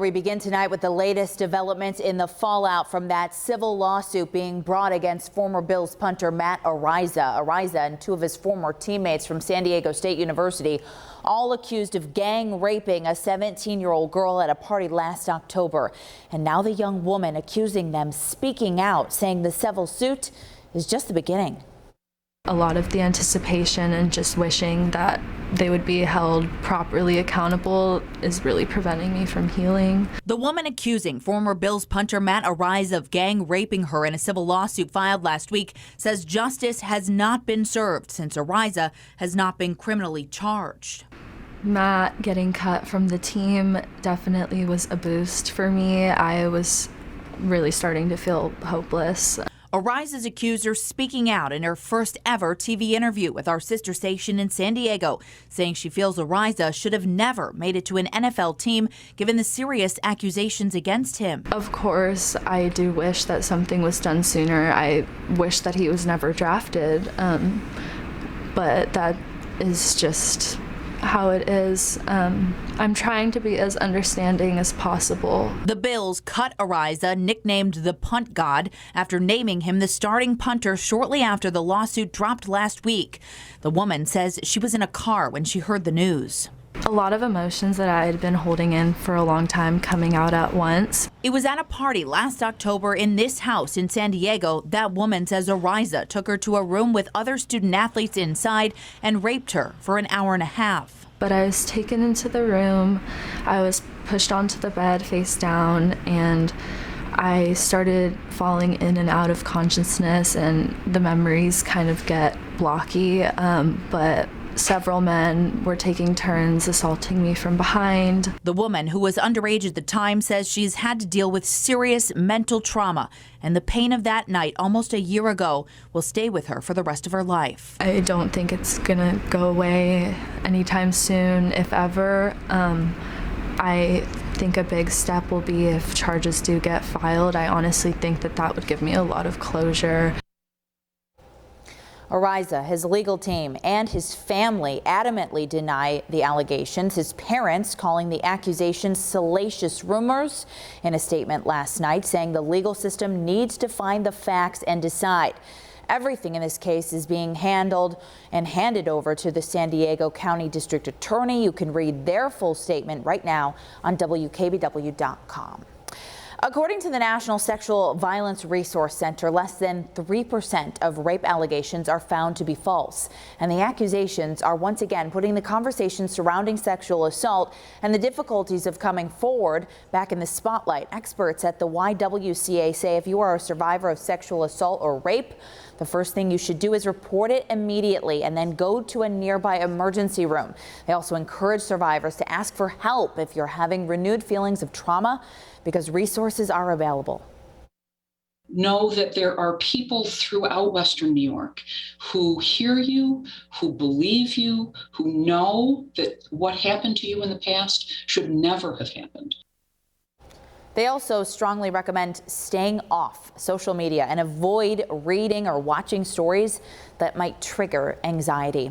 We begin tonight with the latest developments in the fallout from that civil lawsuit being brought against former Bills punter Matt Araiza. Araiza and two of his former teammates from San Diego State University, all accused of gang raping a 17-year-old girl at a party last October. And now the young woman accusing them speaking out, saying the civil suit is just the beginning. A lot of the anticipation and just wishing that they would be held properly accountable is really preventing me from healing. The woman accusing former Bills punter Matt Araiza of gang raping her in a civil lawsuit filed last week says justice has not been served since Araiza has not been criminally charged. Matt getting cut from the team definitely was a boost for me. I was really starting to feel hopeless. Araiza's accuser speaking out in her first ever TV interview with our sister station in San Diego, saying she feels Araiza should have never made it to an NFL team given the serious accusations against him. Of course, I do wish that something was done sooner. I wish that he was never drafted, but that is just how it is. I'm trying to be as understanding as possible. The Bills cut Araiza, nicknamed the Punt God, after naming him the starting punter shortly after the lawsuit dropped last week. The woman says she was in a car when she heard the news. A lot of emotions that I had been holding in for a long time coming out at once. It was at a party last October in this house in San Diego. That woman says Araiza took her to a room with other student athletes inside and raped her for an hour and a half. But I was taken into the room, I was pushed onto the bed face down, and I started falling in and out of consciousness, and the memories kind of get blocky, but several men were taking turns assaulting me from behind. The woman, who was underage at the time, says she's had to deal with serious mental trauma, and the pain of that night almost a year ago will stay with her for the rest of her life. I don't think it's gonna go away anytime soon, if ever. I think a big step will be if charges do get filed. I honestly think that that would give me a lot of closure. Araiza, his legal team, and his family adamantly deny the allegations, his parents calling the accusations salacious rumors in a statement last night, saying the legal system needs to find the facts and decide. Everything in this case is being handled and handed over to the San Diego County District Attorney. You can read their full statement right now on WKBW.com. According to the National Sexual Violence Resource Center, less than 3% of rape allegations are found to be false. And the accusations are once again putting the conversation surrounding sexual assault and the difficulties of coming forward back in the spotlight. Experts at the YWCA say if you are a survivor of sexual assault or rape, the first thing you should do is report it immediately and then go to a nearby emergency room. They also encourage survivors to ask for help if you're having renewed feelings of trauma, because resources are available. Know that there are people throughout Western New York who hear you, who believe you, who know that what happened to you in the past should never have happened. They also strongly recommend staying off social media and avoid reading or watching stories that might trigger anxiety.